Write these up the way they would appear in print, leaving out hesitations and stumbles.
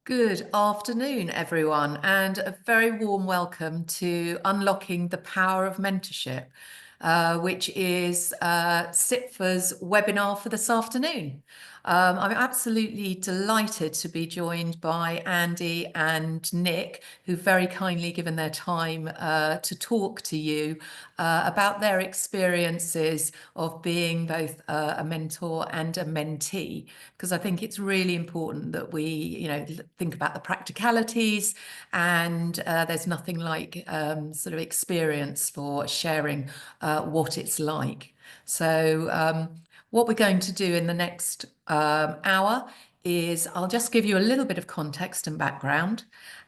Good afternoon, everyone, and a very warm welcome to Unlocking the Power of Mentorship, which is SIPFA's webinar for this afternoon. I'm absolutely delighted to be joined by Andy and Nick, who've very kindly given their time to talk to you about their experiences of being both a mentor and a mentee, because I think it's really important that we, think about the practicalities, and there's nothing like sort of experience for sharing what it's like. So what we're going to do in the next hour is I'll just give you a little bit of context and background.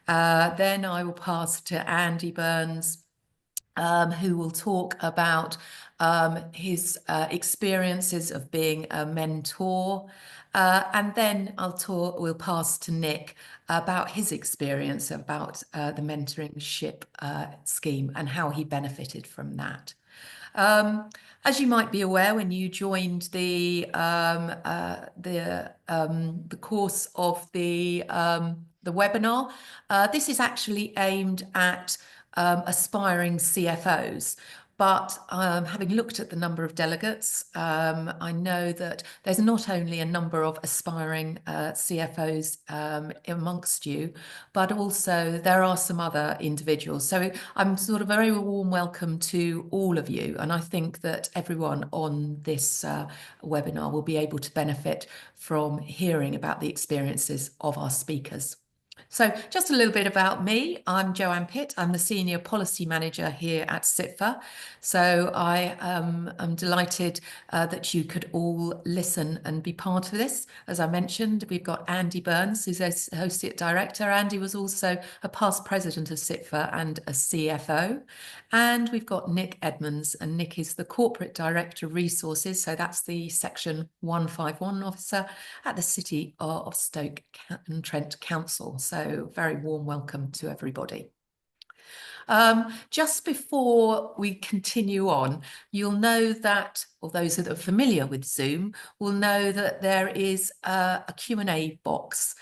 Then I will pass to Andy Burns, who will talk about his experiences of being a mentor. And then we'll pass to Nick about his experience about the mentorship scheme and how he benefited from that. As you might be aware, when you joined the course of the webinar, this is actually aimed at aspiring CFOs. But having looked at the number of delegates, I know that there's not only a number of aspiring CFOs amongst you, but also there are some other individuals. So I'm sort of very warm welcome to all of you. And I think that everyone on this webinar will be able to benefit from hearing about the experiences of our speakers. So just a little bit about me. I'm Joanne Pitt. I'm the Senior Policy Manager here at SIPFA. So I am delighted that you could all listen and be part of this. As I mentioned, we've got Andy Burns, who's Associate Director. Andy was also a past President of SIPFA and a CFO. And we've got Nick Edmonds, and Nick is the Corporate Director of Resources. So that's the Section 151 officer at the City of Stoke-on-Trent Council. So very warm welcome to everybody. Just before we continue on, you'll know that, or those that are familiar with Zoom will know that there is a Q&A box.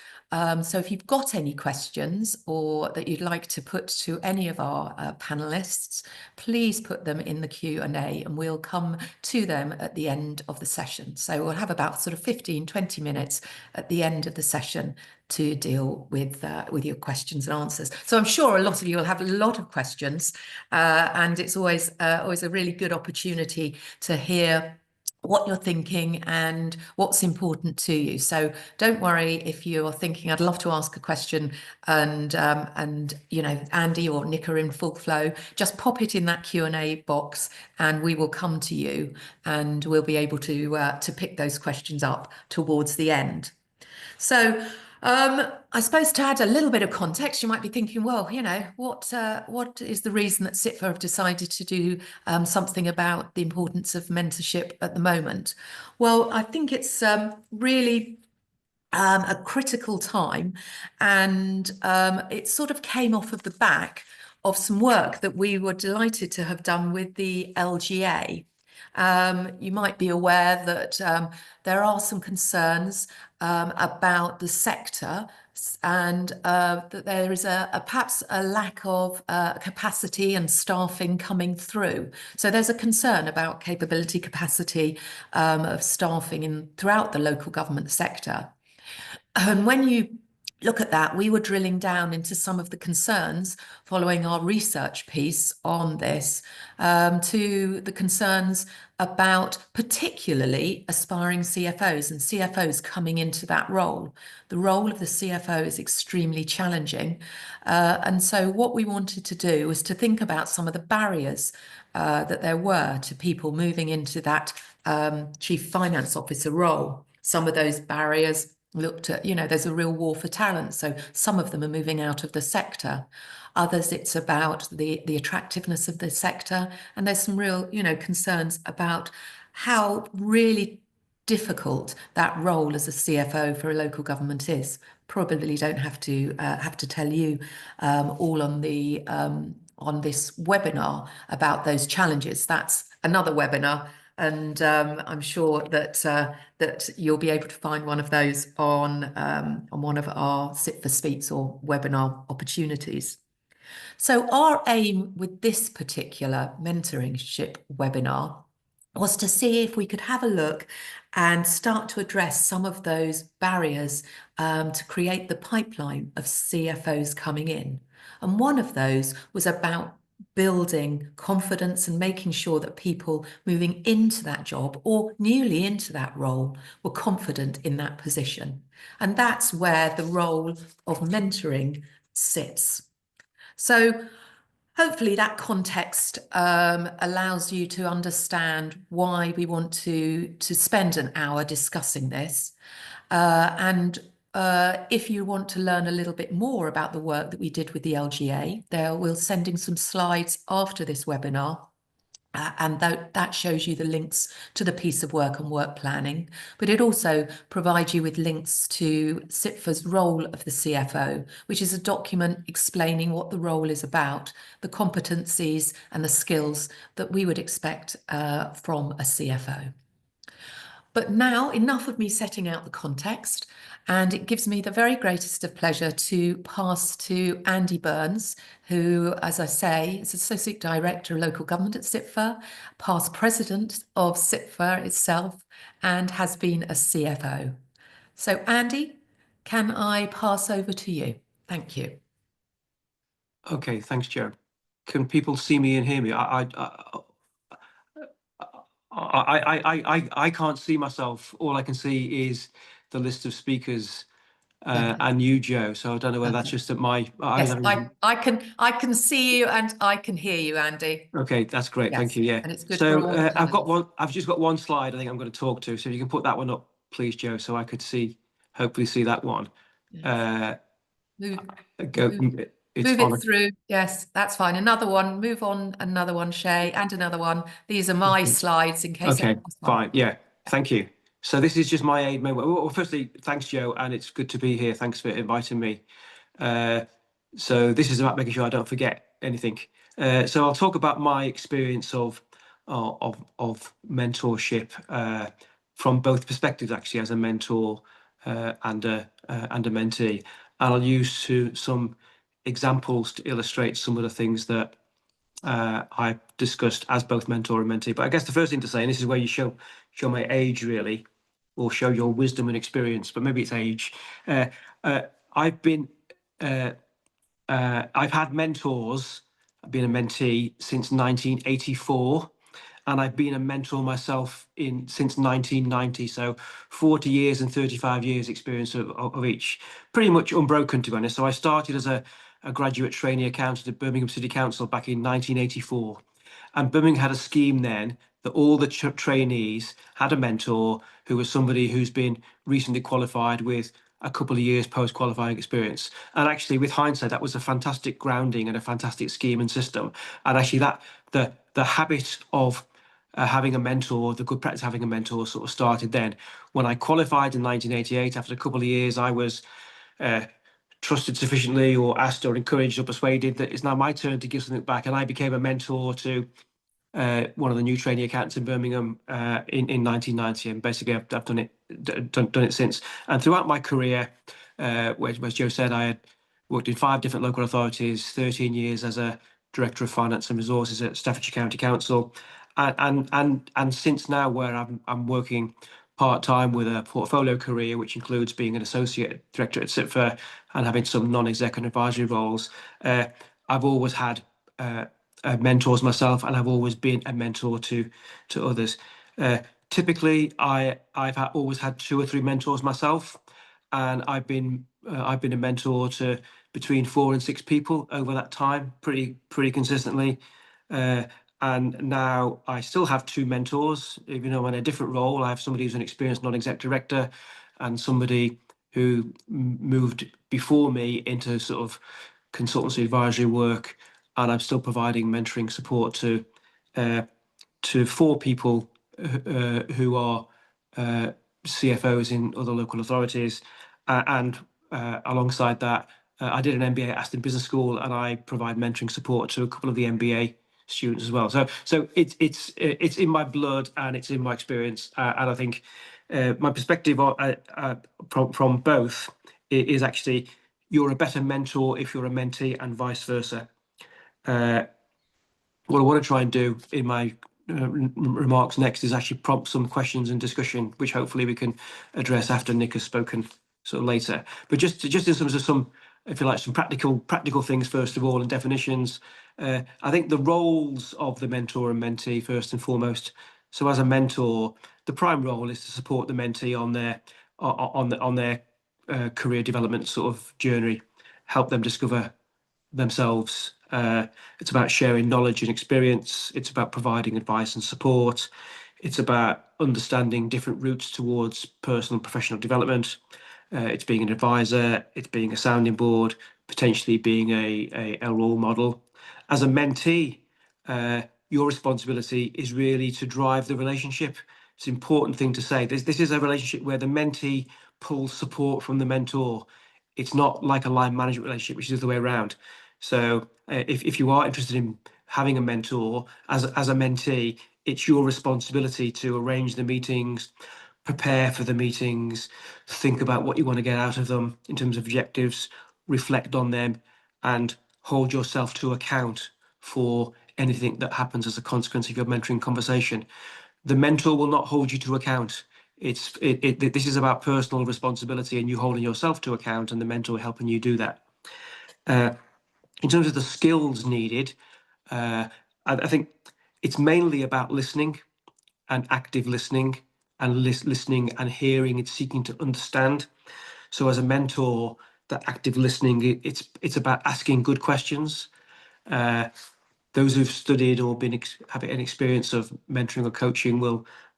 So if you've got any questions or that you'd like to put to any of our panelists, please put them in the Q&A and we'll come to them at the end of the session. So we'll have about sort of 15, 20 minutes at the end of the session to deal with your questions and answers. So I'm sure a lot of you will have a lot of questions, and it's always a really good opportunity to hear what you're thinking and what's important to you. So don't worry if you're thinking, I'd love to ask a question, and Andy or Nick are in full flow. Just pop it in that Q&A box, and we will come to you, and we'll be able to pick those questions up towards the end. So I suppose to add a little bit of context, you might be thinking, well, what is the reason that SIPFA have decided to do something about the importance of mentorship at the moment? Well, I think it's really a critical time, and it sort of came off of the back of some work that we were delighted to have done with the LGA. You might be aware that there are some concerns about the sector, and that there is perhaps a lack of capacity and staffing coming through. So there's a concern about capability, capacity of staffing throughout the local government sector. And when you look at that, we were drilling down into some of the concerns following our research piece on this, to the concerns about particularly aspiring CFOs and CFOs coming into that role. The role of the CFO is extremely challenging. And so what we wanted to do was to think about some of the barriers that there were to people moving into that chief finance officer role. Some of those barriers looked at, there's a real war for talent. So some of them are moving out of the sector. Others, it's about the attractiveness of the sector. And there's some real, concerns about how really difficult that role as a CFO for a local government is. Probably don't have to tell you all on the on this webinar about those challenges. That's another webinar and I'm sure that that you'll be able to find one of those on one of our Sit for Speaks or webinar opportunities. So our aim with this particular mentorship webinar was to see if we could have a look and start to address some of those barriers to create the pipeline of CFOs coming in. And one of those was about building confidence and making sure that people moving into that job or newly into that role were confident in that position. And that's where the role of mentoring sits. So hopefully that context allows you to understand why we want to spend an hour discussing this. And if you want to learn a little bit more about the work that we did with the LGA, we're sending some slides after this webinar. And that shows you the links to the piece of work and work planning, but it also provides you with links to SIPFA's role of the CFO, which is a document explaining what the role is about, the competencies and the skills that we would expect from a CFO. But now, enough of me setting out the context, and it gives me the very greatest of pleasure to pass to Andy Burns, who, as I say, is Associate Director of Local Government at SIPFA, past President of SIPFA itself, and has been a CFO. So Andy, can I pass over to you? Thank you. Okay, thanks, Jo. Can people see me and hear me? I can't see myself. All I can see is the list of speakers and you, Jo. So I don't know whether that's just at my. Yes, I can see you and I can hear you, Andy. Okay, that's great. Yes, thank you. Yeah. and it's good for all I've got one. I've just got one slide. I think I'm going to talk to. So if you can put that one up, please, Jo, so I could see, hopefully see that one. Yes. It's move it through. Yes, that's fine. Another one. Move on. Another one, Shay, and another one. These are my slides in case. Okay, fine. Yeah, thank you. So this is just my aid. Well, firstly, thanks, Jo, and it's good to be here. Thanks for inviting me. So this is about making sure I don't forget anything. So I'll talk about my experience of mentorship from both perspectives, actually, as a mentor and a mentee. And I'll use some examples to illustrate some of the things that I discussed as both mentor and mentee. But I guess the first thing to say, and this is where you show my age really, or show your wisdom and experience, but maybe it's age. I've had mentors. I've been a mentee since 1984, and I've been a mentor myself since 1990. So 40 years and 35 years experience of each, pretty much unbroken, to be honest. So I started as a graduate trainee accountant at Birmingham City Council back in 1984. And Birmingham had a scheme then that all the trainees had a mentor who was somebody who's been recently qualified with a couple of years post-qualifying experience. And actually, with hindsight, that was a fantastic grounding and a fantastic scheme and system. And actually, that the habit of having a mentor, the good practice of having a mentor, sort of started then. When I qualified in 1988, after a couple of years, I was trusted sufficiently or asked or encouraged or persuaded that it's now my turn to give something back. And I became a mentor to one of the new trainee accountants in Birmingham in 1990. And basically, I've done it since. And throughout my career, as Jo said, I had worked in 5 different local authorities, 13 years as a Director of Finance and Resources at Staffordshire County Council. And since now, where I'm working part-time with a portfolio career, which includes being an associate director at SIPFA and having some non-exec and advisory roles, I've always had mentors myself, and I've always been a mentor to others. Typically, I've always had 2 or 3 mentors myself, and I've been a mentor to between 4 and 6 people over that time, pretty consistently. And now I still have 2 mentors, even though I'm in a different role. I have somebody who's an experienced non-exec director and somebody who moved before me into sort of consultancy advisory work. And I'm still providing mentoring support to 4 people who are CFOs in other local authorities. And alongside that, I did an MBA at Aston Business School, and I provide mentoring support to a couple of the MBA students as well. So it's in my blood and it's in my experience, and I think my perspective from both is actually you're a better mentor if you're a mentee, and vice versa. What I want to try and do in my remarks next is actually prompt some questions and discussion, which hopefully we can address after Nick has spoken sort of later. But just in terms of some, if you like, some practical things first of all, and definitions. I think the roles of the mentor and mentee first and foremost. So as a mentor, the prime role is to support the mentee on their career development sort of journey, help them discover themselves. It's about sharing knowledge and experience. It's about providing advice and support. It's about understanding different routes towards personal and professional development. It's being an advisor. It's being a sounding board, potentially being a role model. As a mentee, your responsibility is really to drive the relationship. It's an important thing to say. This is a relationship where the mentee pulls support from the mentor. It's not like a line management relationship, which is the way around. So if you are interested in having a mentor as a mentee, it's your responsibility to arrange the meetings, prepare for the meetings, think about what you want to get out of them in terms of objectives, reflect on them, and hold yourself to account for anything that happens as a consequence of your mentoring conversation. The mentor will not hold you to account. This is about personal responsibility and you holding yourself to account, and the mentor helping you do that. In terms of the skills needed, I think it's mainly about listening and active listening and listening and hearing and seeking to understand. So as a mentor, that active listening, it's about asking good questions. Those who've studied or have an experience of mentoring or coaching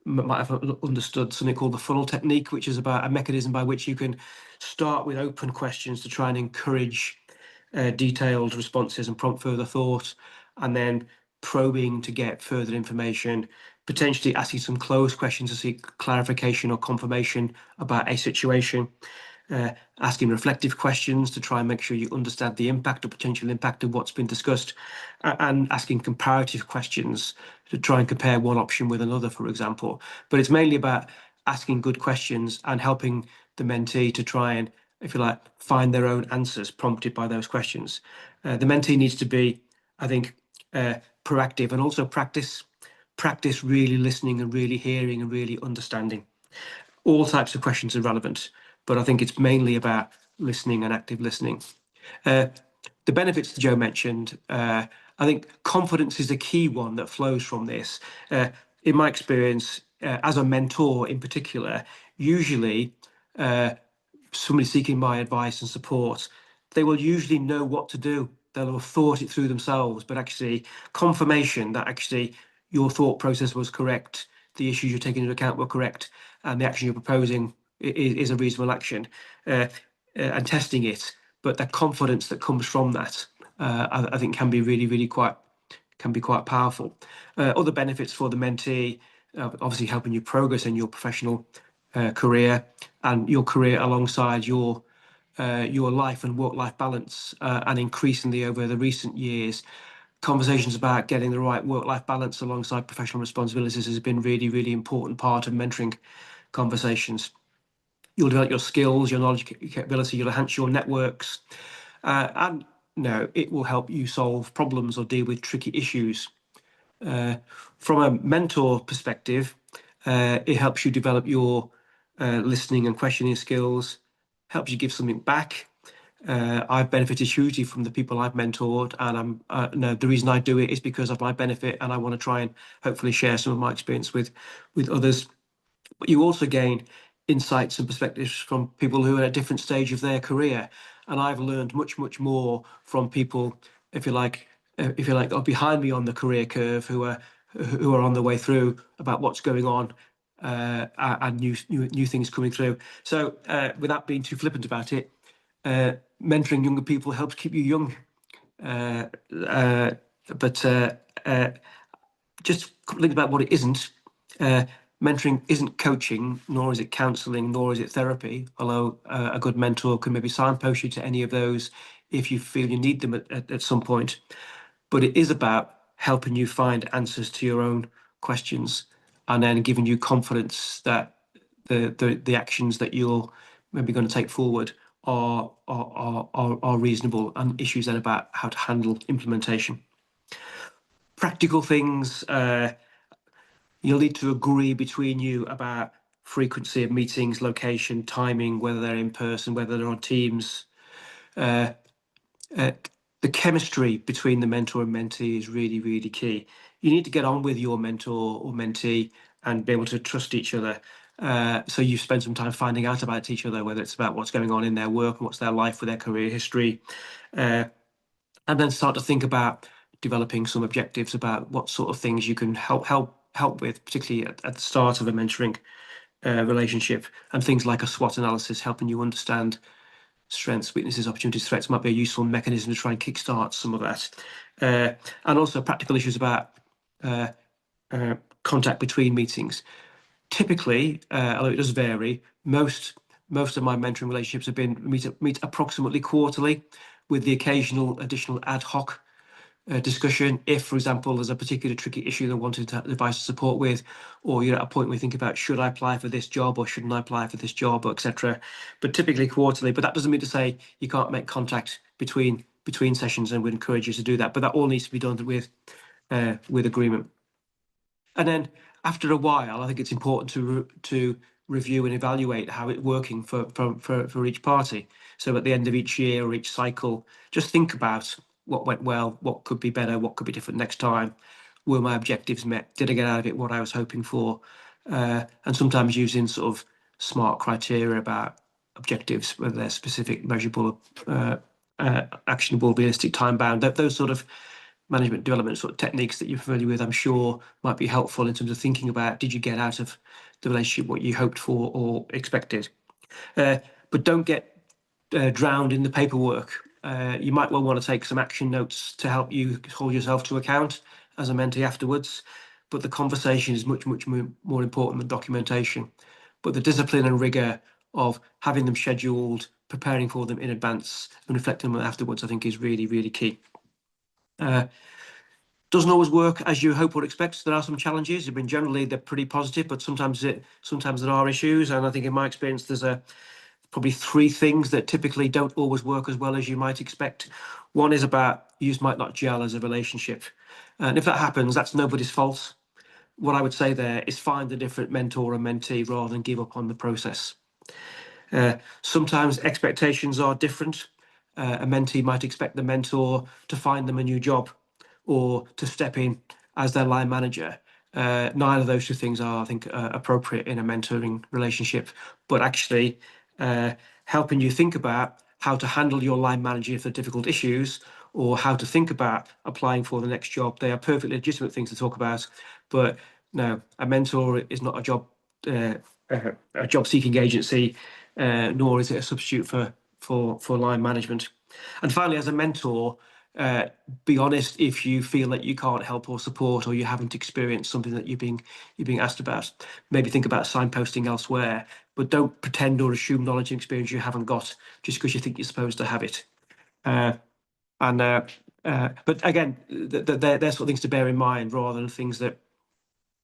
might have understood something called the funnel technique, which is about a mechanism by which you can start with open questions to try and encourage detailed responses and prompt further thought, and then probing to get further information, potentially asking some closed questions to seek clarification or confirmation about a situation, asking reflective questions to try and make sure you understand the impact or potential impact of what's been discussed, and asking comparative questions to try and compare one option with another, for example. But it's mainly about asking good questions and helping the mentee to try and, if you like, find their own answers prompted by those questions. The mentee needs to be, I think, proactive and also practice really listening and really hearing and really understanding. All types of questions are relevant, but I think it's mainly about listening and active listening. The benefits that Joe mentioned, I think confidence is a key one that flows from this. In my experience, as a mentor in particular, usually somebody seeking my advice and support, they will usually know what to do. They'll have thought it through themselves, but actually confirmation that actually your thought process was correct, the issues you're taking into account were correct, and the action you're proposing is a reasonable action, and testing it. But the confidence that comes from that, I think, can be really quite powerful. Other benefits for the mentee, obviously helping you progress in your professional career and your career alongside your life and work-life balance, and increasingly over the recent years, conversations about getting the right work-life balance alongside professional responsibilities has been really important part of mentoring conversations. You'll develop your skills, your knowledge, capability, you'll enhance your networks, and it will help you solve problems or deal with tricky issues. From a mentor perspective, it helps you develop your listening and questioning skills, helps you give something back. I've benefited hugely from the people I've mentored, and the reason I do it is because of my benefit, and I want to try and hopefully share some of my experience with others. But you also gain insights and perspectives from people who are at a different stage of their career, and I've learned much more from people, if you like, are behind me on the career curve, who are on the way through, about what's going on, and new things coming through. So without being too flippant about it, mentoring younger people helps keep you young. Just think about what it isn't. Mentoring isn't coaching, nor is it counselling, nor is it therapy, although a good mentor can maybe signpost you to any of those if you feel you need them at some point. But it is about helping you find answers to your own questions, and then giving you confidence that the actions that you're maybe going to take forward are reasonable, and issues then about how to handle implementation. Practical things, you'll need to agree between you about frequency of meetings, location, timing, whether they're in person, whether they're on Teams. Uh, the chemistry between the mentor and mentee is really, really key. You need to get on with your mentor or mentee and be able to trust each other. So you spend some time finding out about each other, whether it's about what's going on in their work and what's their life with their career history, and then start to think about developing some objectives about what sort of things you can help with, particularly at the start of a mentoring relationship, and things like a SWOT analysis, helping you understand strengths, weaknesses, opportunities, threats might be a useful mechanism to try and kickstart some of that. And also practical issues about contact between meetings. Typically, although it does vary, most of my mentoring relationships have been meet approximately quarterly, with the occasional additional ad hoc discussion. If, for example, there's a particular tricky issue they're wanting to advice or support with, or you're at a point where you think about, should I apply for this job or shouldn't I apply for this job, etc. But typically quarterly. But that doesn't mean to say you can't make contact between sessions, and we encourage you to do that. But that all needs to be done with agreement. And then after a while, I think it's important to review and evaluate how it's working for each party. So at the end of each year or each cycle, just think about what went well, what could be better, what could be different next time. Were my objectives met? Did I get out of it what I was hoping for? And sometimes using sort of smart criteria about objectives, whether they're specific, measurable, actionable, realistic, time bound, those sort of management development sort of techniques that you're familiar with, I'm sure might be helpful in terms of thinking about, did you get out of the relationship what you hoped for or expected? But don't get drowned in the paperwork. You might well want to take some action notes to help you hold yourself to account as a mentee afterwards. But the conversation is much more important than documentation. But the discipline and rigor of having them scheduled, preparing for them in advance, and reflecting on them afterwards, I think is really, really key. Doesn't always work as you hope or expect. There are some challenges. I mean, generally they're pretty positive, but sometimes there are issues. And I think in my experience, there's probably three things that typically don't always work as well as you might expect. One is about you might not gel as a relationship, and if that happens, that's nobody's fault. What I would say there is find a different mentor or mentee rather than give up on the process. Sometimes expectations are different. A mentee might expect the mentor to find them a new job or to step in as their line manager. Neither of those two things are, I think, appropriate in a mentoring relationship, but actually helping you think about how to handle your line manager if there are difficult issues, or how to think about applying for the next job. They are perfectly legitimate things to talk about, but no, a mentor is not a job seeking agency, nor is it a substitute for line management. And finally, as a mentor, be honest if you feel that you can't help or support, or you haven't experienced something that you're being asked about. Maybe think about signposting elsewhere, but don't pretend or assume knowledge and experience you haven't got just because you think you're supposed to have it. But again, they're sort of things to bear in mind rather than things that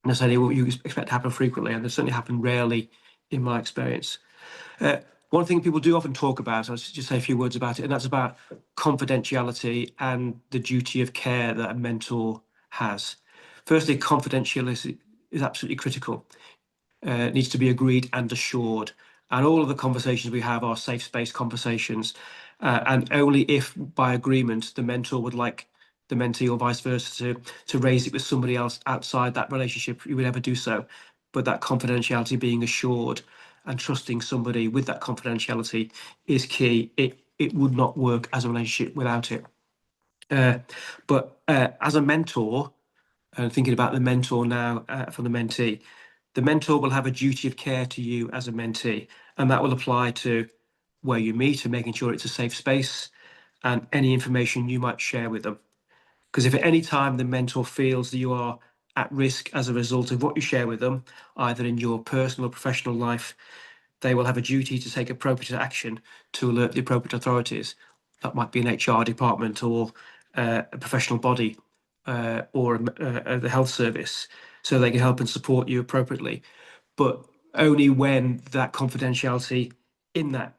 necessarily what you expect to happen frequently, and they certainly happen rarely in my experience. One thing people do often talk about, I'll just say a few words about it, and that's about confidentiality and the duty of care that a mentor has. Firstly, confidentiality is absolutely critical. It needs to be agreed and assured. And all of the conversations we have are safe space conversations. And only if by agreement the mentor would like the mentee or vice versa to raise it with somebody else outside that relationship, you would ever do so. But that confidentiality being assured and trusting somebody with that confidentiality is key. It would not work as a relationship without it. But as a mentor, and thinking about the mentor now for the mentee, the mentor will have a duty of care to you as a mentee, and that will apply to where you meet and making sure it's a safe space and any information you might share with them. Because if at any time the mentor feels that you are at risk as a result of what you share with them, either in your personal or professional life, they will have a duty to take appropriate action to alert the appropriate authorities. That might be an HR department or a professional body. or the health service, so they can help and support you appropriately. But only when that confidentiality in that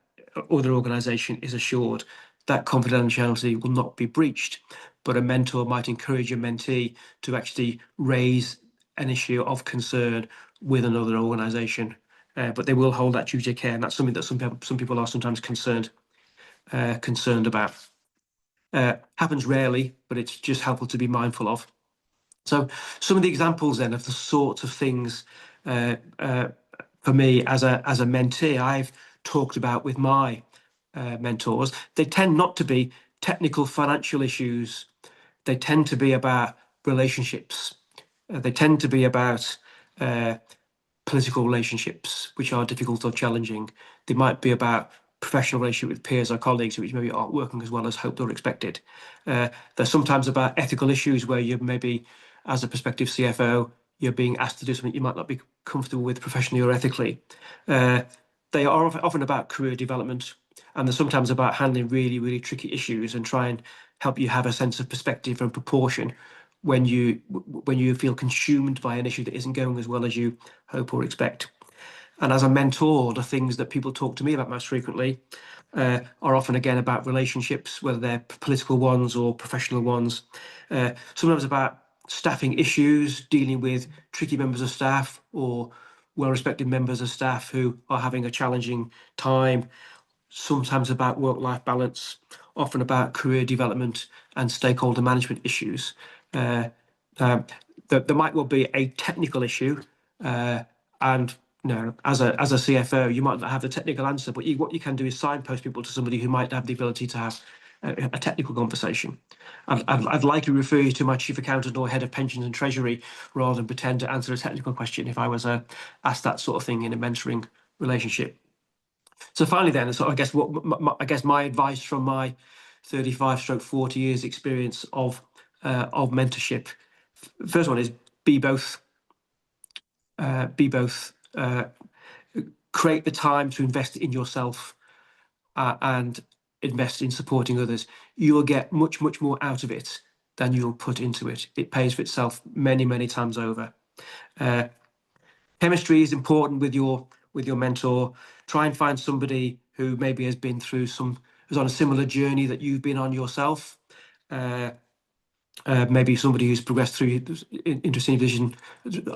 other organisation is assured. That confidentiality will not be breached. But a mentor might encourage a mentee to actually raise an issue of concern with another organisation. But they will hold that duty of care, and that's something that some people are sometimes concerned about. Happens rarely, but it's just helpful to be mindful of. So some of the examples then of the sorts of things for me as a mentee I've talked about with my mentors, they tend not to be technical financial issues. They tend to be about relationships. They tend to be about political relationships, which are difficult or challenging. They might be about professional relationship with peers or colleagues, which maybe aren't working as well as hoped or expected. They're sometimes about ethical issues where you maybe, as a prospective CFO, you're being asked to do something you might not be comfortable with professionally or ethically. They are often about career development, and they're sometimes about handling really, really tricky issues and try and help you have a sense of perspective and proportion when you feel consumed by an issue that isn't going as well as you hope or expect. And as a mentor, the things that people talk to me about most frequently are often again about relationships, whether they're political ones or professional ones. Sometimes about staffing issues, dealing with tricky members of staff or well-respected members of staff who are having a challenging time. Sometimes about work-life balance, often about career development and stakeholder management issues. Uh, um, there might well be a technical issue, and as a CFO, you might not have the technical answer, but what you can do is signpost people to somebody who might have the ability to have a technical conversation. I'd likely refer you to my chief accountant or head of pensions and treasury rather than pretend to answer a technical question if I was asked that sort of thing in a mentoring relationship. So finally, then, so I guess my advice from my 35/40 years experience of mentorship. First one is be both. Create the time to invest in yourself and invest in supporting others. You will get much more out of it than you'll put into it. It pays for itself many times over. Chemistry is important with your mentor. Try and find somebody who maybe has been through who's on a similar journey that you've been on yourself. Maybe somebody who's progressed through into senior position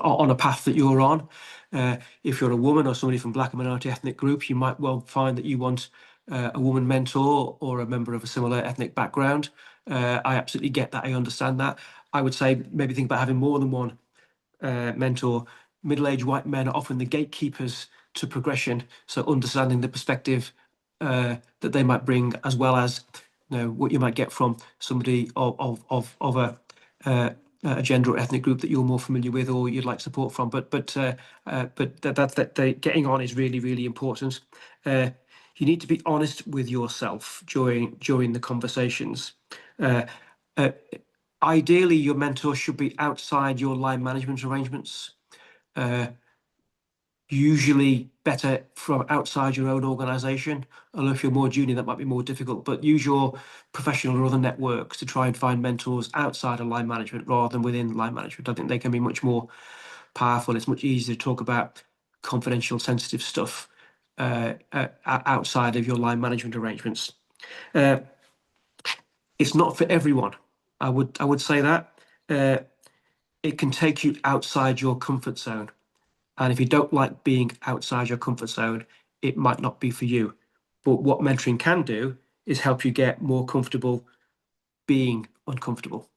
on a path that you're on. If you're a woman or somebody from black and minority ethnic groups, you might well find that you want a woman mentor or a member of a similar ethnic background. I absolutely get that. I understand that. I would say maybe think about having more than one mentor. Middle-aged white men are often the gatekeepers to progression, so understanding the perspective that they might bring, as well as what you might get from somebody of a gender or ethnic group that you're more familiar with or you'd like support from. But that getting on is really important. You need to be honest with yourself during the conversations. Ideally, your mentor should be outside your line management arrangements. Usually better from outside your own organisation. Although if you're more junior, that might be more difficult. But use your professional or other networks to try and find mentors outside of line management rather than within line management. I think they can be much more powerful. It's much easier to talk about confidential, sensitive stuff outside of your line management arrangements. It's not for everyone. I would say that. It can take you outside your comfort zone. And if you don't like being outside your comfort zone, it might not be for you. But what mentoring can do is help you get more comfortable being uncomfortable.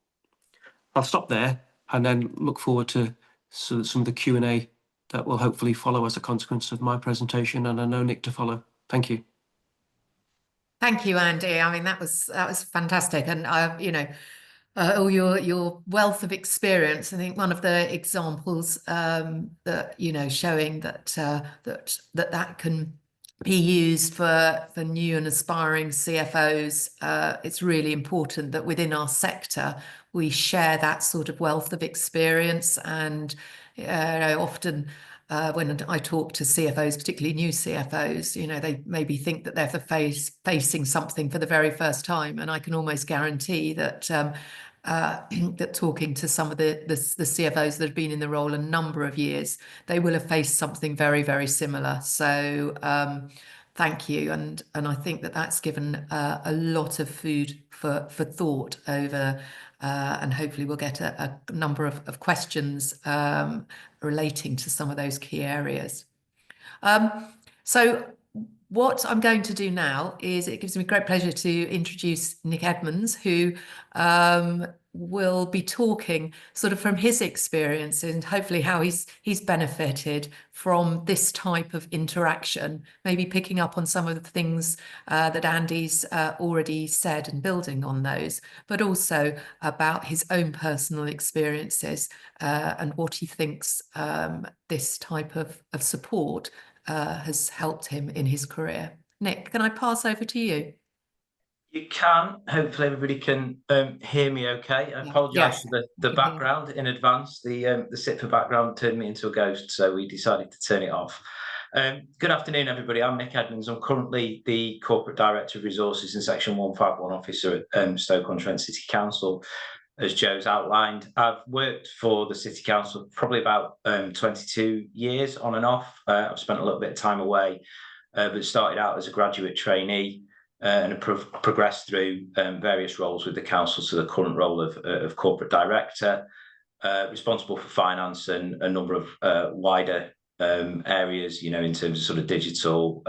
I'll stop there and then look forward to some of the Q&A that will hopefully follow as a consequence of my presentation, and I know Nick to follow. Thank you. Thank you, Andy. I mean, that was fantastic, and all your wealth of experience. I think one of the examples that showing that that can be used for new and aspiring CFOs. It's really important that within our sector we share that sort of wealth of experience, and often. When I talk to CFOs, particularly new CFOs, they maybe think that they're facing something for the very first time, and I can almost guarantee that that talking to some of the CFOs that have been in the role a number of years, they will have faced something very, very similar. So thank you, and I think that that's given a lot of food for thought over, and hopefully we'll get a number of questions relating to some of those key areas. So what I'm going to do now is, it gives me great pleasure to introduce Nick Edmonds, who will be talking sort of from his experience and hopefully how he's benefited from this type of interaction, maybe picking up on some of the things that Andy's already said and building on those, but also about his own personal experiences and what he thinks this type of support has helped him in his career. Nick, can I pass over to you? You can. Hopefully everybody can hear me okay. I apologise Yes, for the background in advance. The SIPA background turned me into a ghost, so we decided to turn it off. Good afternoon, everybody. I'm Nick Edmonds. I'm currently the Corporate Director of Resources and Section 151 Officer at Stoke-on-Trent City Council, as Joe's outlined. I've worked for the City Council probably about 22 years on and off. I've spent a little bit of time away, but started out as a graduate trainee and have progressed through various roles with the council to the current role of corporate director, responsible for finance and a number of wider areas, you know, in terms of sort of digital,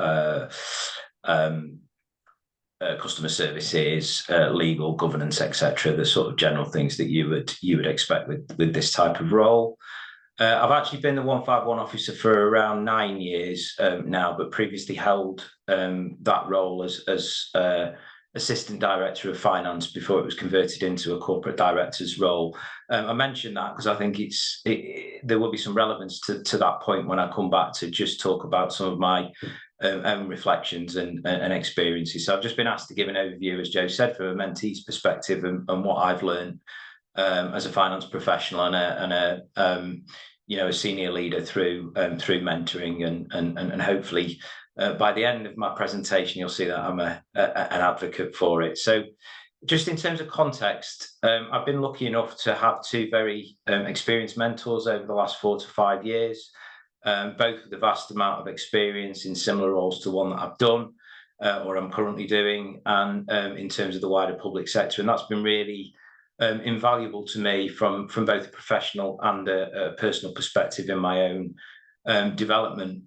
customer services, legal, governance, etc. The sort of general things that you would expect with this type of role. I've actually been the 151 officer for around 9 years now, but previously held that role as assistant director of finance before it was converted into a corporate director's role. I mention that because I think there will be some relevance to that point when I come back to just talk about some of my own reflections and experiences. So I've just been asked to give an overview, as Joe said, from a mentee's perspective and what I've learned as a finance professional and a senior leader through mentoring and hopefully by the end of my presentation you'll see that I'm an advocate for it. So just in terms of context, I've been lucky enough to have two very experienced mentors over the last 4 to 5 years, both with a vast amount of experience in similar roles to one that I've done or I'm currently doing, and in terms of the wider public sector, and that's been really invaluable to me from both a professional and a personal perspective in my own development.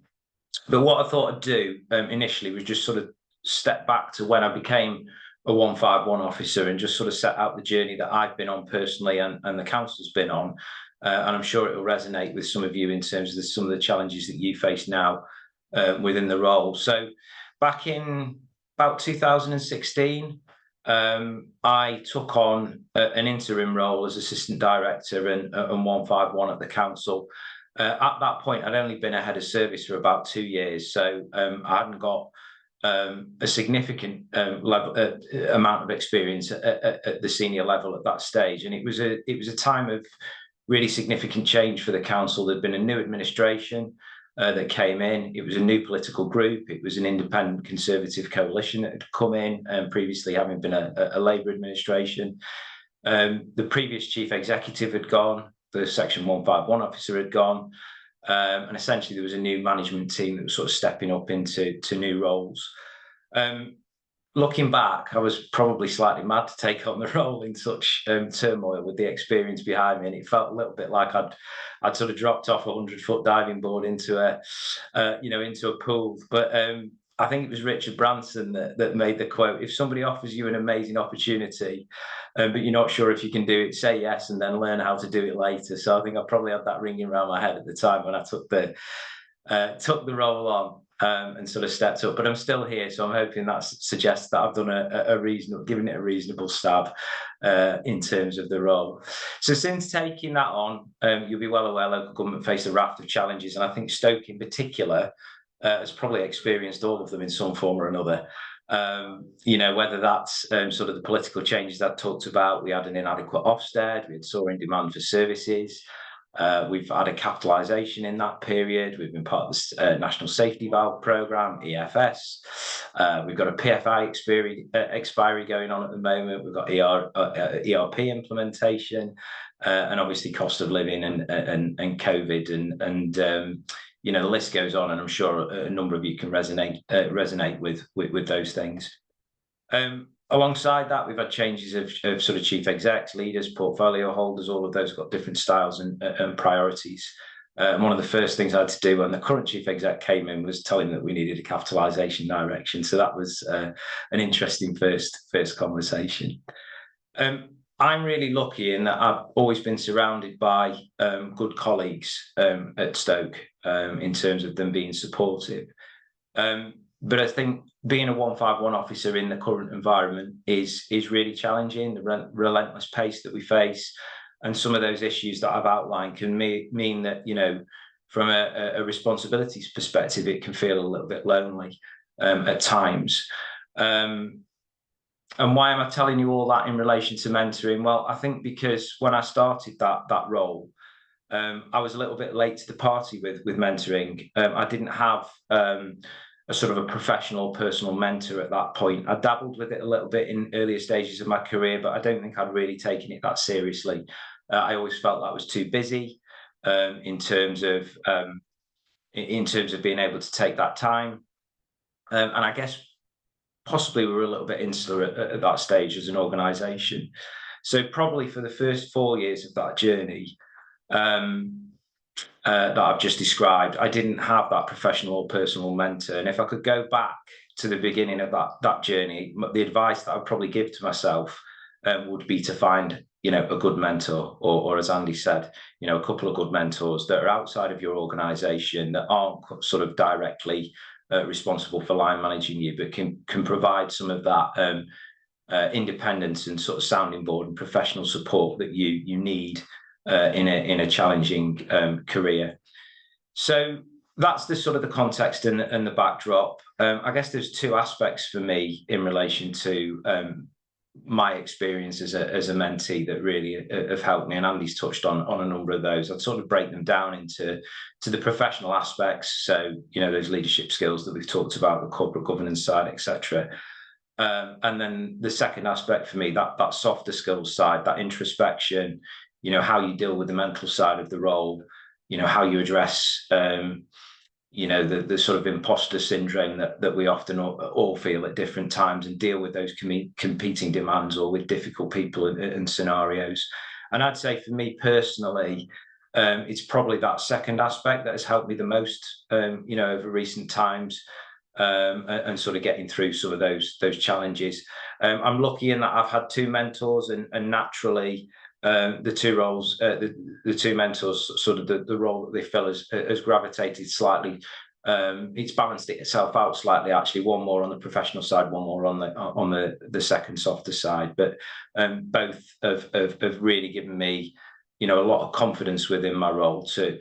But what I thought I'd do initially was just sort of step back to when I became a 151 officer and just sort of set out the journey that I've been on personally and the council's been on. And I'm sure it will resonate with some of you in terms of some of the challenges that you face now within the role. So back in about 2016, I took on an interim role as assistant director and 151 at the council. At that point, I'd only been a head of service for about 2 years, so I hadn't got a significant amount of experience at the senior level at that stage, and it was a time of really significant change for the council. There'd been a new administration that came in. It was a new political group. It was an independent Conservative coalition that had come in, previously having been a Labour administration. The previous chief executive had gone. The Section 151 officer had gone. And essentially there was a new management team that was sort of stepping up into new roles. Looking back, I was probably slightly mad to take on the role in such turmoil with the experience behind me, and it felt a little bit like I'd sort of dropped off a 100-foot diving board into a pool. But I think it was Richard Branson that made the quote: "If somebody offers you an amazing opportunity, but you're not sure if you can do it, say yes, and then learn how to do it later." So I think I probably had that ringing around my head at the time when I took the role on. And sort of stepped up, but I'm still here, so I'm hoping that suggests that I've done given it a reasonable stab in terms of the role. So since taking that on, you'll be well aware local government faced a raft of challenges, and I think Stoke in particular has probably experienced all of them in some form or another. Whether that's sort of the political changes that I talked about. We had an inadequate Ofsted, we had soaring demand for services. We've had a capitalisation in that period. We've been part of the National Safety Valve Programme, EFS. We've got a PFI expiry going on at the moment. We've got ERP implementation, and obviously cost of living and COVID and you know, the list goes on, and I'm sure a number of you can resonate with those things. Alongside that, we've had changes of sort of chief execs, leaders, portfolio holders. All of those got different styles and priorities. One of the first things I had to do when the current chief exec came in was tell him that we needed a capitalisation direction. So that was an interesting first conversation. I'm really lucky in that I've always been surrounded by good colleagues at Stoke in terms of them being supportive. But I think being a 151 officer in the current environment is really challenging. The relentless pace that we face and some of those issues that I've outlined can mean that, you know, from a responsibilities perspective, it can feel a little bit lonely at times. And why am I telling you all that in relation to mentoring? Well, I think because when I started that role, I was a little bit late to the party with mentoring. I didn't have a sort of a professional personal mentor at that point. I dabbled with it a little bit in earlier stages of my career, but I don't think I'd really taken it that seriously. I always felt that I was too busy in terms of being able to take that time. And I guess possibly we were a little bit insular at that stage as an organisation. So probably for the first 4 years of that journey that I've just described, I didn't have that professional or personal mentor. And if I could go back to the beginning of that journey, the advice that I'd probably give to myself would be to find, you know, a good mentor, or as Andy said, you know, a couple of good mentors that are outside of your organisation, that aren't sort of directly responsible for line managing you, but can provide some of that independence and sort of sounding board and professional support that you need in a challenging career. So that's the sort of the context and the backdrop. I guess there's two aspects for me in relation to my experience as a mentee that really have helped me, and Andy's touched on a number of those. I'd sort of break them down into the professional aspects, so you know, those leadership skills that we've talked about, the corporate governance side, etc. And then the second aspect for me, that softer skills side, that introspection, you know, how you deal with the mental side of the role, you know, how you address you know, the sort of imposter syndrome that we often all feel at different times, and deal with those competing demands or with difficult people and scenarios. And I'd say for me personally, it's probably that second aspect that has helped me the most, you know, over recent times, and sort of getting through some of those challenges. I'm lucky in that I've had two mentors, and naturally, the two roles, the two mentors, sort of the role that they fill has gravitated slightly. It's balanced itself out slightly, actually. One more on the professional side, one more on the second softer side. But both have really given me, you know, a lot of confidence within my role to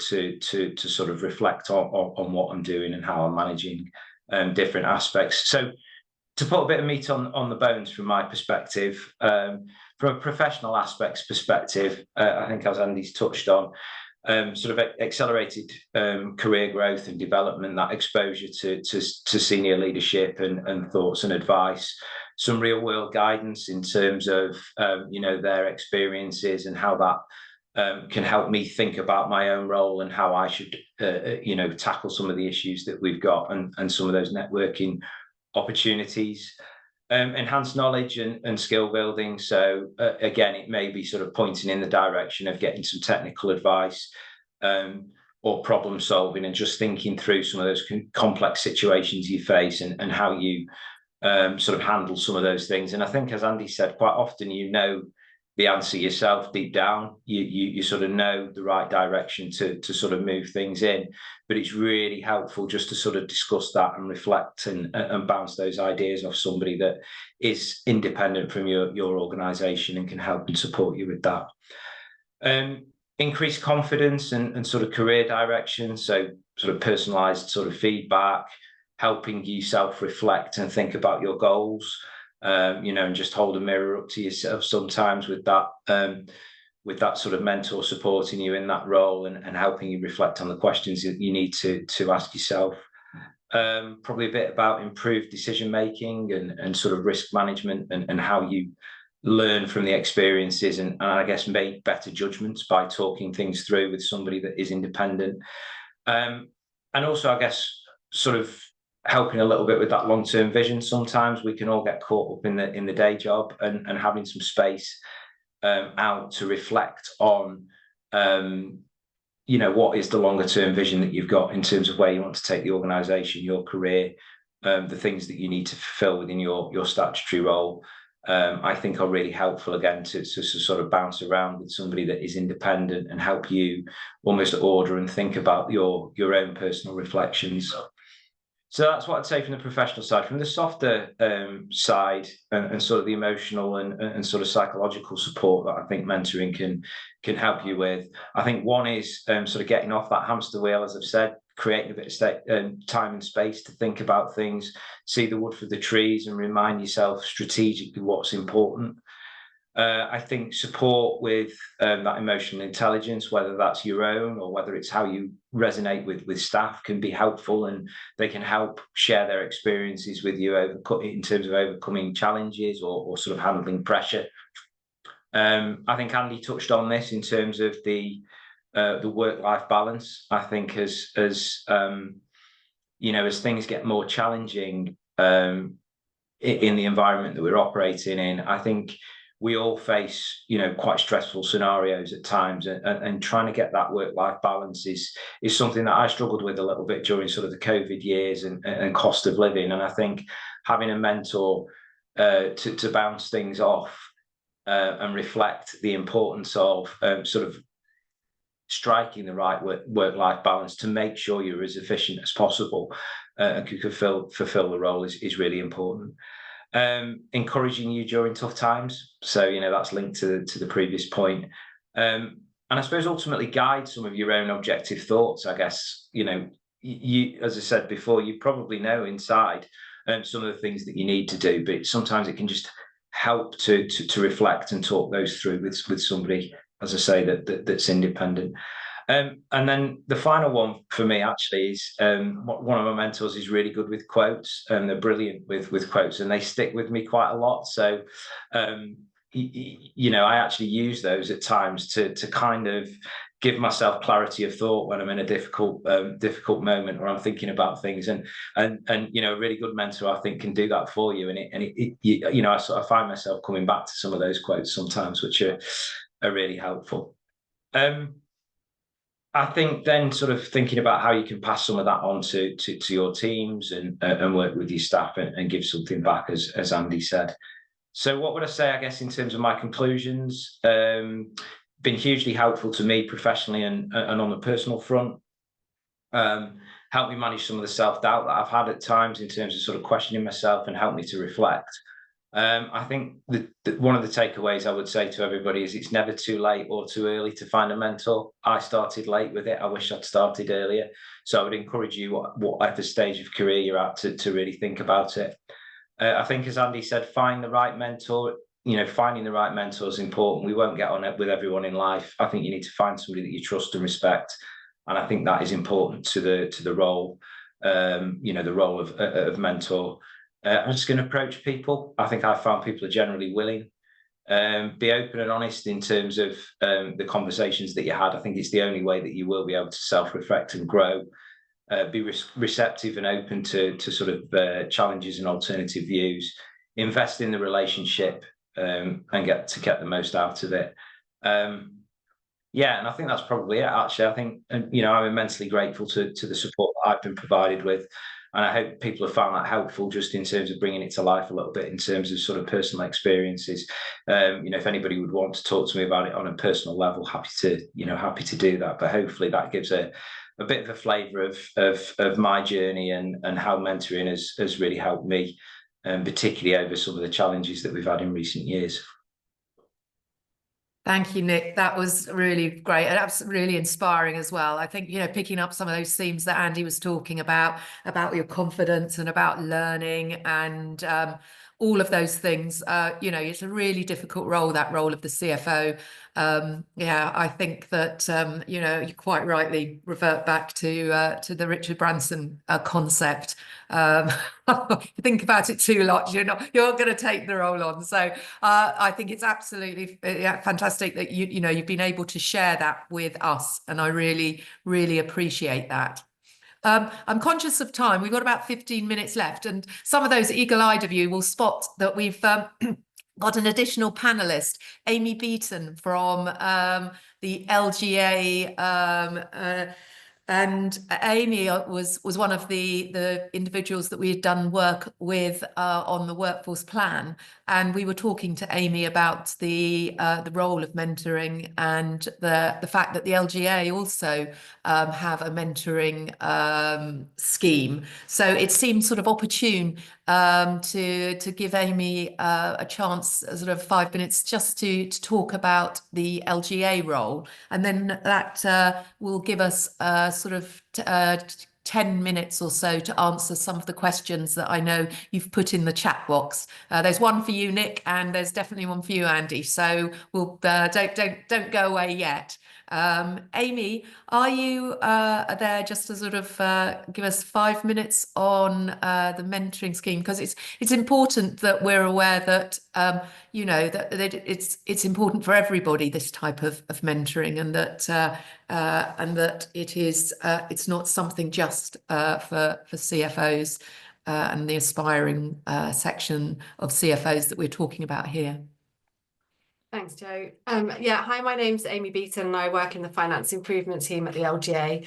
sort of reflect on what I'm doing and how I'm managing different aspects. So to put a bit of meat on the bones from my perspective, from a professional aspects perspective, I think as Andy's touched on, sort of accelerated career growth and development, that exposure to senior leadership and thoughts and advice, some real world guidance in terms of you know, their experiences and how that can help me think about my own role and how I should you know, tackle some of the issues that we've got, and some of those networking opportunities. Enhanced knowledge and skill building. So again, it may be sort of pointing in the direction of getting some technical advice or problem solving, and just thinking through some of those complex situations you face, and how you sort of handle some of those things. And I think, as Andy said, quite often you know the answer yourself deep down. You sort of know the right direction to sort of move things in, but it's really helpful just to sort of discuss that and reflect and bounce those ideas off somebody that is independent from your organisation and can help and support you with that. Increased confidence and sort of career direction, so sort of personalised sort of feedback, helping you self-reflect and think about your goals. You know, and just hold a mirror up to yourself sometimes with that with that sort of mentor supporting you in that role and helping you reflect on the questions that you need to ask yourself. Probably a bit about improved decision making and sort of risk management and how you learn from the experiences and I guess make better judgments by talking things through with somebody that is independent. And also, I guess, sort of helping a little bit with that long-term vision. Sometimes we can all get caught up in the day job and having some space out to reflect on what is the longer term vision that you've got in terms of where you want to take the organization, your career, the things that you need to fulfill within your statutory role. I think are really helpful again to sort of bounce around with somebody that is independent and help you almost order and think about your own personal reflections. So that's what I'd say from the professional side. From the softer side and sort of the emotional and sort of psychological support that I think mentoring can help you with. I think one is sort of getting off that hamster wheel, as I've said, creating a bit of time and space to think about things, see the wood for the trees and remind yourself strategically what's important. I think support with that emotional intelligence, whether that's your own or whether it's how you resonate with staff, can be helpful, and they can help share their experiences with you in terms of overcoming challenges or sort of handling pressure. I think Andy touched on this in terms of the work-life balance. I think as things get more challenging in the environment that we're operating in, I think we all face, quite stressful scenarios at times, and trying to get that work-life balance is something that I struggled with a little bit during sort of the COVID years and cost of living. And I think having a mentor to bounce things off and reflect the importance of sort of striking the right work-life balance to make sure you're as efficient as possible and can fulfill the role is really important. Encouraging you during tough times, so that's linked to the previous point, and I suppose ultimately guide some of your own objective thoughts. I guess you, as I said before, you probably know inside some of the things that you need to do, but sometimes it can just help to reflect and talk those through with somebody, as I say, that's independent. And then the final one for me actually is one of my mentors is really good with quotes, and they're brilliant with quotes, and they stick with me quite a lot. So, I actually use those at times to kind of give myself clarity of thought when I'm in a difficult moment or I'm thinking about things, and a really good mentor I think can do that for you. I sort of find myself coming back to some of those quotes sometimes, which are really helpful. I think then sort of thinking about how you can pass some of that on to your teams and work with your staff and give something back, as Andy said. So what would I say, I guess, in terms of my conclusions? Been hugely helpful to me professionally and on the personal front. Helped me manage some of the self-doubt that I've had at times in terms of sort of questioning myself, and helped me to reflect. I think one of the takeaways I would say to everybody is it's never too late or too early to find a mentor. I started late with it. I wish I'd started earlier. So I would encourage you, whatever stage of career you're at, to really think about it. I think, as Andy said, find the right mentor. Finding the right mentor is important. We won't get on it with everyone in life. I think you need to find somebody that you trust and respect. And I think that is important to the role, the role of mentor. I'm just going to approach people. I think I found people are generally willing. Be open and honest in terms of the conversations that you had. I think it's the only way that you will be able to self-reflect and grow. Be receptive and open to sort of challenges and alternative views. Invest in the relationship and get the most out of it. And I think that's probably it, actually. I think, I'm immensely grateful to the support that I've been provided with. And I hope people have found that helpful, just in terms of bringing it to life a little bit in terms of sort of personal experiences. If anybody would want to talk to me about it on a personal level, happy to do that. But hopefully that gives a bit of a flavour of my journey and how mentoring has really helped me, particularly over some of the challenges that we've had in recent years. Thank you, Nick. That was really great and absolutely really inspiring as well. I think, picking up some of those themes that Andy was talking about your confidence and about learning, and all of those things. You know, it's a really difficult role, that role of the CFO. Yeah, I think that you know, you quite rightly revert back to the Richard Branson concept. Think about it too much, you're going to take the role on. So I think it's absolutely fantastic that you know, you've been able to share that with us, and I really, really appreciate that. I'm conscious of time. We've got about 15 minutes left, and some of those eagle-eyed of you will spot that we've got an additional panelist, Amy Beaton from the LGA. And Amy was one of the individuals that we had done work with on the workforce plan, and we were talking to Amy about the role of mentoring and the fact that the LGA also have a mentoring scheme. So it seemed sort of opportune to give Amy a chance, sort of 5 minutes, just to talk about the LGA role, and then that will give us sort of 10 minutes or so to answer some of the questions that I know you've put in the chat box. There's one for you, Nick, and there's definitely one for you, Andy. So we'll don't go away yet. Amy, are you there just to sort of give us 5 minutes on the mentoring scheme? Because it's important that we're aware that you know, that it's important for everybody, this type of mentoring, and that it is it's not something just for CFOs and the aspiring section of CFOs that we're talking about here. Thanks, Jo. Yeah, hi, my name's Amy Beaton and I work in the finance improvement team at the LGA.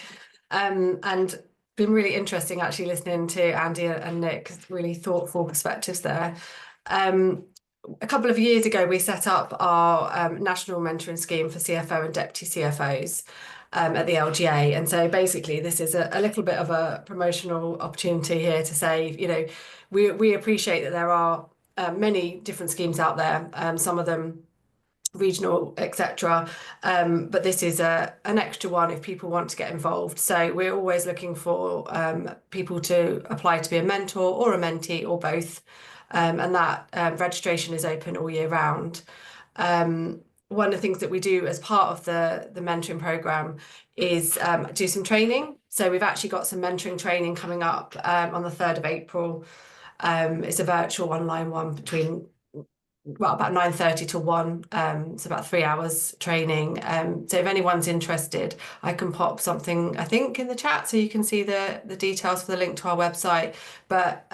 And been really interesting actually listening to Andy and Nick, really thoughtful perspectives there. A couple of years ago, we set up our national mentoring scheme for CFO and deputy CFOs at the LGA. And so basically, this is a little bit of a promotional opportunity here to say, you know, we appreciate that there are many different schemes out there, some of them regional, etc. But this is an extra one if people want to get involved. So we're always looking for people to apply to be a mentor or a mentee or both. And that registration is open all year round. One of the things that we do as part of the mentoring program is do some training. So we've actually got some mentoring training coming up on the 3rd of April. It's a virtual online one between about 9:30 to 1, so about 3 hours training. So if anyone's interested, I can pop something, I think, in the chat so you can see the details for the link to our website. But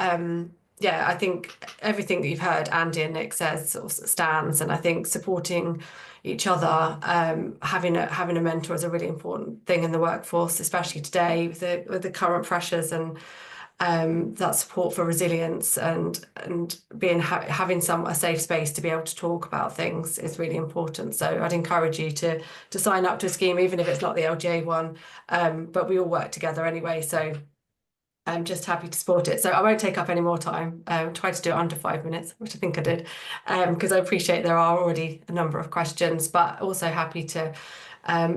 yeah, I think everything that you've heard Andy and Nick says sort of stands, and I think supporting each other, having a mentor is a really important thing in the workforce, especially today with the current pressures, and that support for resilience and having a safe space to be able to talk about things is really important. So I'd encourage you to sign up to a scheme, even if it's not the LGA one, but we all work together anyway, so I'm just happy to support it. So I won't take up any more time. Try to do it under 5 minutes, which I think I did, because I appreciate there are already a number of questions, but also happy to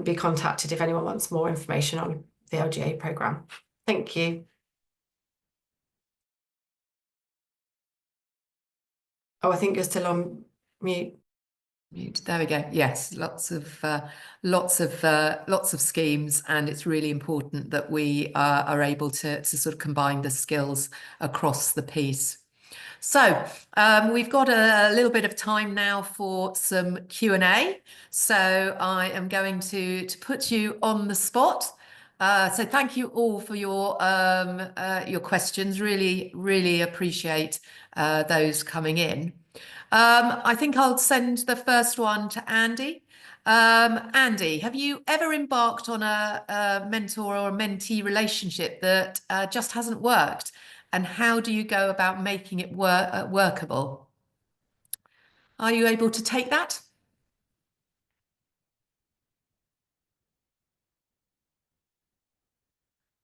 be contacted if anyone wants more information on the LGA programme. Thank you. Oh, I think you're still on mute. There we go. Yes, lots of schemes, and it's really important that we are able to sort of combine the skills across the piece. So we've got a little bit of time now for some Q&A. So I am going to put you on the spot. So thank you all for your questions. Really appreciate those coming in. I think I'll send the first one to Andy. Andy, have you ever embarked on a mentor or a mentee relationship that just hasn't worked? And how do you go about making it workable? Are you able to take that?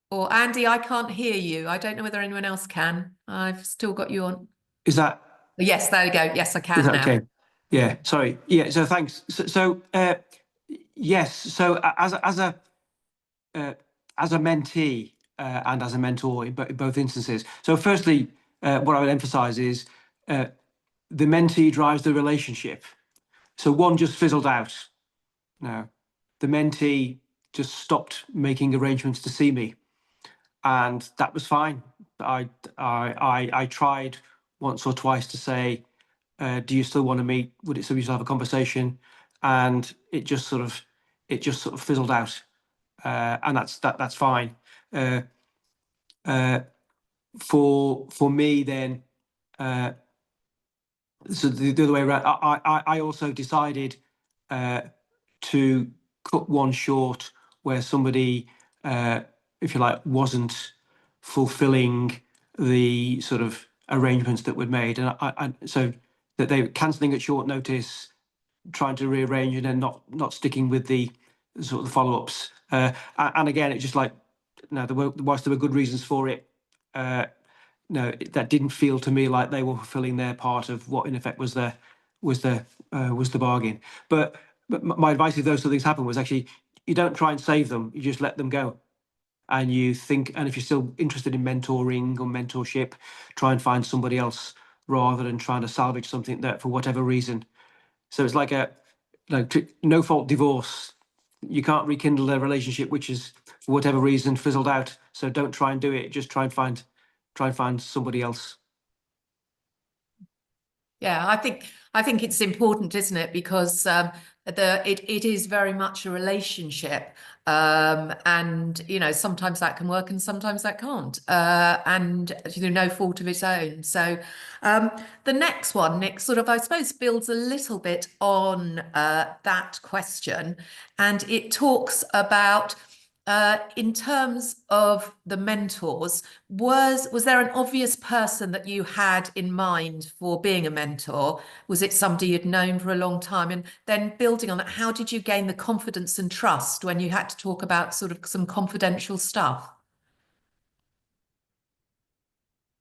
Or Andy, I can't hear you. I don't know whether anyone else can. I've still got you on. Is that? Yes, there we go. Yes, I can now. Okay. Yeah, sorry. Yeah, so thanks. So yes, so as a mentee and as a mentor in both instances. So firstly, what I would emphasize is the mentee drives the relationship. So one just fizzled out. No, the mentee just stopped making arrangements to see me, and that was fine. I tried once or twice to say, do you still want to meet? Would it still be to have a conversation? And it just sort of fizzled out, and that's fine. For me then, so the other way around, I also decided to cut one short where somebody, if you like, wasn't fulfilling the sort of arrangements that were made, and so that they were cancelling at short notice, trying to rearrange, and then not sticking with the sort of the follow-ups. And again, it's just like, no, whilst there were good reasons for it, no, that didn't feel to me like they were fulfilling their part of what in effect was the bargain. But my advice if those sort of things happen was actually, you don't try and save them, you just let them go. And you think, and if you're still interested in mentoring or mentorship, try and find somebody else rather than trying to salvage something that for whatever reason. So it's like no fault divorce. You can't rekindle a relationship which is for whatever reason fizzled out. So don't try and do it. Just try and find somebody else. Yeah, I think it's important, isn't it? Because it is very much a relationship, and you know, sometimes that can work and sometimes that can't, and you know, no fault of its own. So the next one, Nick, sort of I suppose builds a little bit on that question, and it talks about. In terms of the mentors, was there an obvious person that you had in mind for being a mentor? Was it somebody you'd known for a long time? And then building on that, how did you gain the confidence and trust when you had to talk about sort of some confidential stuff?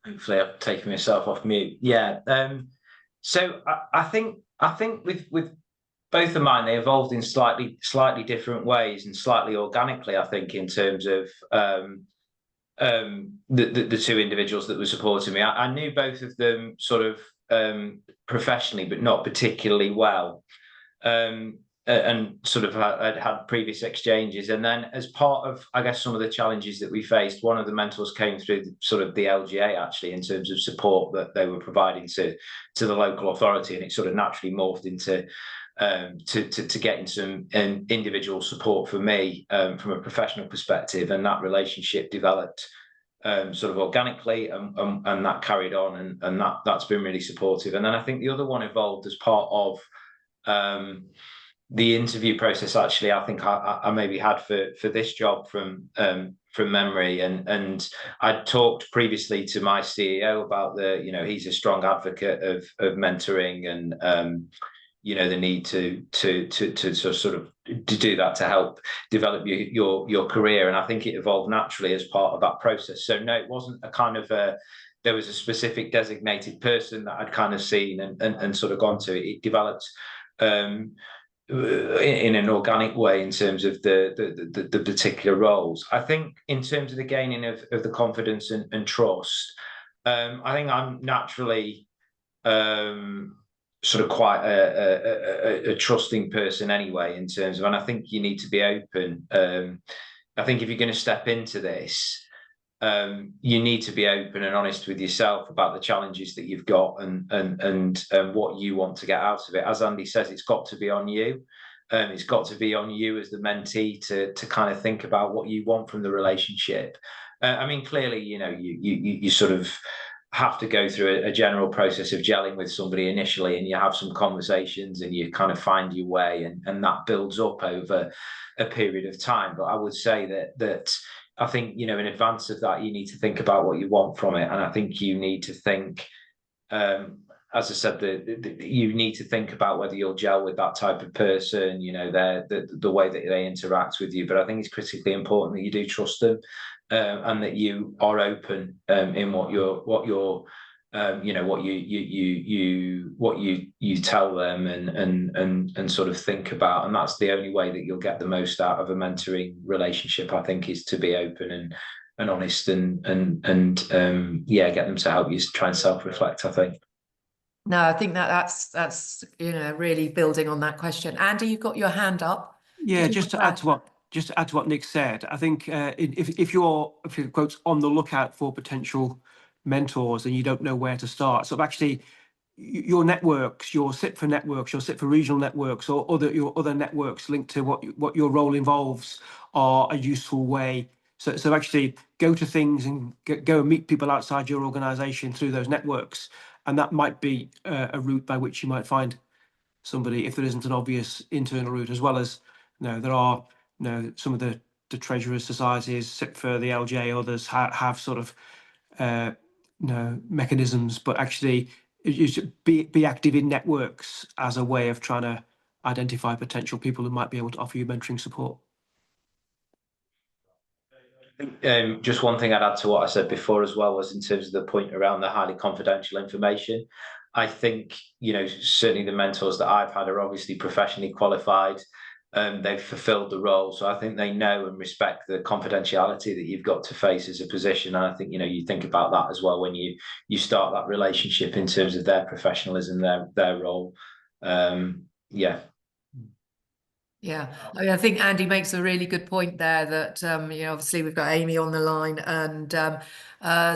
Hopefully I've taken myself off mute. Yeah. So I think with both of mine, they evolved in slightly different ways and slightly organically, I think, in terms of the two individuals that were supporting me. I knew both of them sort of professionally, but not particularly well. And sort of I'd had previous exchanges. And then as part of, I guess, some of the challenges that we faced, one of the mentors came through sort of the LGA, actually, in terms of support that they were providing to the local authority. And it sort of naturally morphed into to getting some individual support for me from a professional perspective. And that relationship developed sort of organically, and that carried on, and that's been really supportive. And then I think the other one evolved as part of the interview process. Actually, I think I maybe had for this job from memory, and I talked previously to my CEO about he's a strong advocate of mentoring and the need to sort of do that to help develop your career. And I think it evolved naturally as part of that process. So no, it wasn't a kind of there was a specific designated person that I'd kind of seen and sort of gone to. It developed in an organic way in terms of the particular roles. I think in terms of the gaining of the confidence and trust, I think I'm naturally sort of quite a trusting person anyway, in terms of, and I think you need to be open. I think if you're going to step into this, you need to be open and honest with yourself about the challenges that you've got and what you want to get out of it. As Andy says, it's got to be on you. It's got to be on you as the mentee to kind of think about what you want from the relationship. I mean, clearly, you sort of have to go through a general process of gelling with somebody initially, and you have some conversations and you kind of find your way, and that builds up over a period of time. But I would say that I think, in advance of that, you need to think about what you want from it. And I think you need to think, as I said, you need to think about whether you'll gel with that type of person, the way that they interact with you. But I think it's critically important that you do trust them, and that you are open in what you tell them and sort of think about. And that's the only way that you'll get the most out of a mentoring relationship, I think, is to be open and honest and get them to help you try and self-reflect, I think. No, I think that's really building on that question. Andy, you've got your hand up. Yeah, just to add to what Nick said, I think if you're quotes on the lookout for potential mentors and you don't know where to start, so actually your networks, your sit for networks, your sit for regional networks, or your other networks linked to what your role involves are a useful way. So actually go to things and go and meet people outside your organisation through those networks, and that might be a route by which you might find somebody if there isn't an obvious internal route, as well as there are some of the treasurers societies, SIPFA, the LJ, others have sort of mechanisms, but actually you should be active in networks as a way of trying to identify potential people who might be able to offer you mentoring support. Just one thing I'd add to what I said before as well was in terms of the point around the highly confidential information. I think, certainly the mentors that I've had are obviously professionally qualified. They've fulfilled the role. So I think they know and respect the confidentiality that you've got to face as a position. And I think, you think about that as well when you start that relationship in terms of their professionalism, their role. Yeah. Yeah, I think Andy makes a really good point there that, obviously we've got Amy on the line and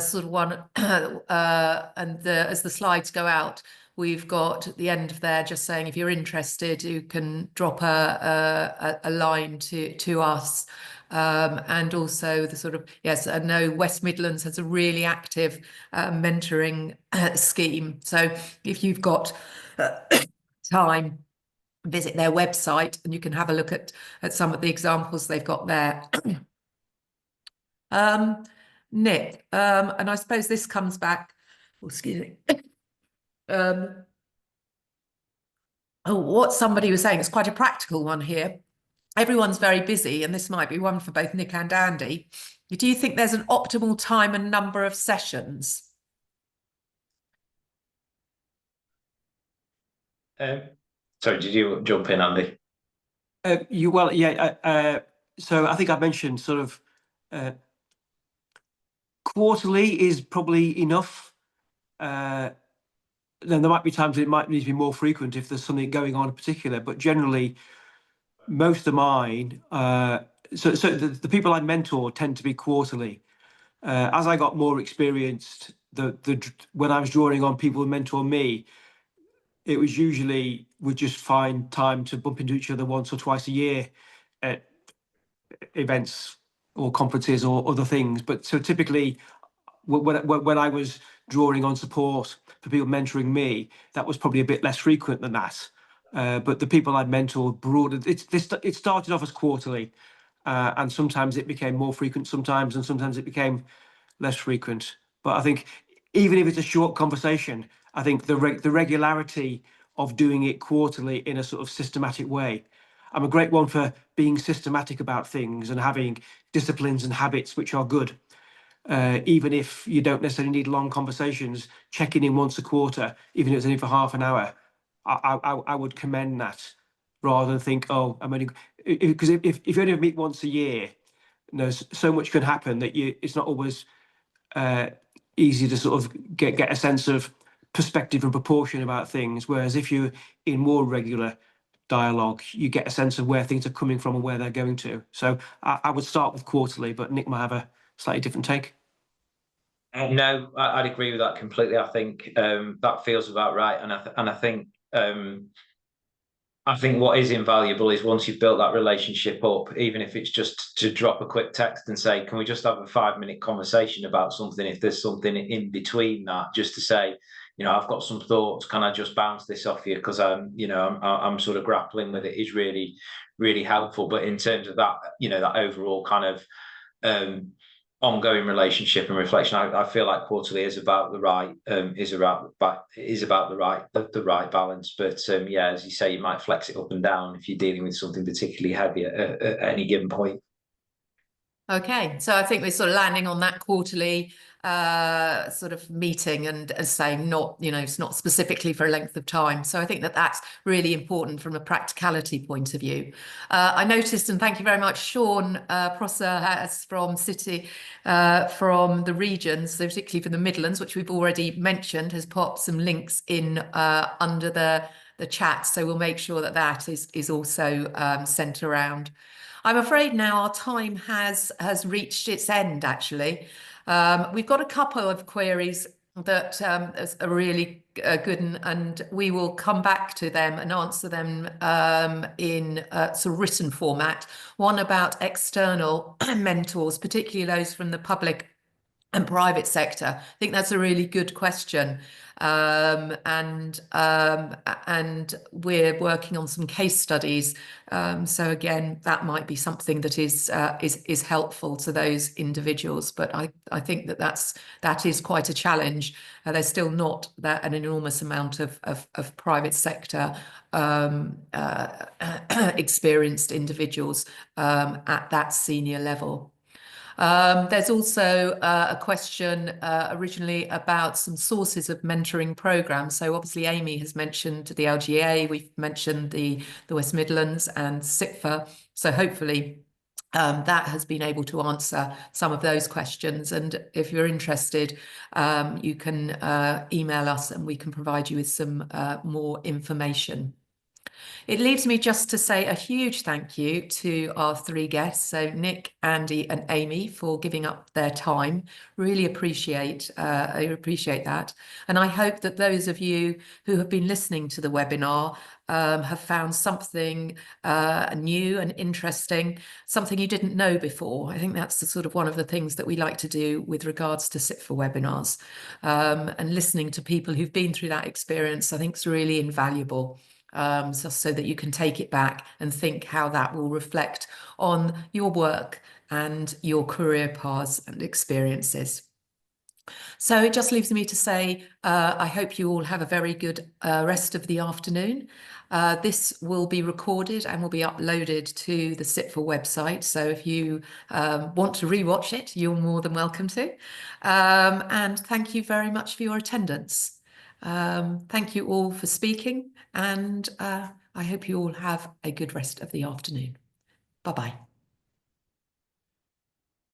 sort of one, as the slides go out, we've got at the end of there just saying if you're interested, you can drop a line to us. And also the sort of, yes, I know West Midlands has a really active mentoring scheme. So if you've got time, visit their website and you can have a look at some of the examples they've got there. Nick, and I suppose this comes back, excuse me. What somebody was saying, it's quite a practical one here. Everyone's very busy, and this might be one for both Nick and Andy. Do you think there's an optimal time and number of sessions? Sorry, did you jump in, Andy? So I think I mentioned sort of quarterly is probably enough. Then there might be times it might need to be more frequent if there's something going on in particular, but generally most of mine, so the people I mentor tend to be quarterly. As I got more experienced, when I was drawing on people who mentor me, it was usually we'd just find time to bump into each other once or twice a year at events or conferences or other things. But so typically when I was drawing on support for people mentoring me, that was probably a bit less frequent than that. But the people I'd mentored it started off as quarterly, and sometimes it became more frequent and sometimes it became less frequent. But I think even if it's a short conversation, I think the regularity of doing it quarterly in a sort of systematic way. I'm a great one for being systematic about things and having disciplines and habits which are good. Even if you don't necessarily need long conversations, checking in once a quarter, even if it's only for half an hour, I would commend that rather than think, oh, I'm only, because if you only meet once a year, so much can happen that it's not always easy to sort of get a sense of perspective and proportion about things. Whereas if you're in more regular dialogue, you get a sense of where things are coming from and where they're going to. So I would start with quarterly, but Nick might have a slightly different take. No, I'd agree with that completely. I think that feels about right, and I think what is invaluable is once you've built that relationship up, even if it's just to drop a quick text and say, can we just have a 5-minute conversation about something? If there's something in between that, just to say, I've got some thoughts. Can I just bounce this off you? Because I'm sort of grappling with it is really, really helpful. But in terms of that, that overall kind of ongoing relationship and reflection, I feel like quarterly is about the right the right balance. But yeah, as you say, you might flex it up and down if you're dealing with something particularly heavy at any given point. Okay, so I think we're sort of landing on that quarterly. sort of meeting and saying not, it's not specifically for a length of time. So I think that that's really important from a practicality point of view. I noticed, and thank you very much, Sean Prosser has from City, from the regions, so particularly from the Midlands, which we've already mentioned, has popped some links in under the chat. So we'll make sure that that is also sent around. I'm afraid now our time has reached its end, actually. We've got a couple of queries that are really good, and we will come back to them and answer them in sort of written format. One about external mentors, particularly those from the public and private sector. I think that's a really good question. And we're working on some case studies. So again, that might be something that is helpful to those individuals. But I think that is quite a challenge. There's still not an enormous amount of private sector experienced individuals at that senior level. There's also a question originally about some sources of mentoring programs. So obviously Amy has mentioned the LGA, we've mentioned the West Midlands and SIPFA. So hopefully that has been able to answer some of those questions. And if you're interested, you can email us and we can provide you with some more information. It leaves me just to say a huge thank you to our three guests, so Nick, Andy and Amy, for giving up their time. Really appreciate that. And I hope that those of you who have been listening to the webinar have found something new and interesting, something you didn't know before. I think that's the sort of one of the things that we like to do with regards to SIPFA webinars. And listening to people who've been through that experience, I think is really invaluable. So that you can take it back and think how that will reflect on your work and your career paths and experiences. So it just leaves me to say, I hope you all have a very good rest of the afternoon. This will be recorded and will be uploaded to the SIPFA website. So if you want to rewatch it, you're more than welcome to. And thank you very much for your attendance. Thank you all for speaking, and I hope you all have a good rest of the afternoon. Bye-bye.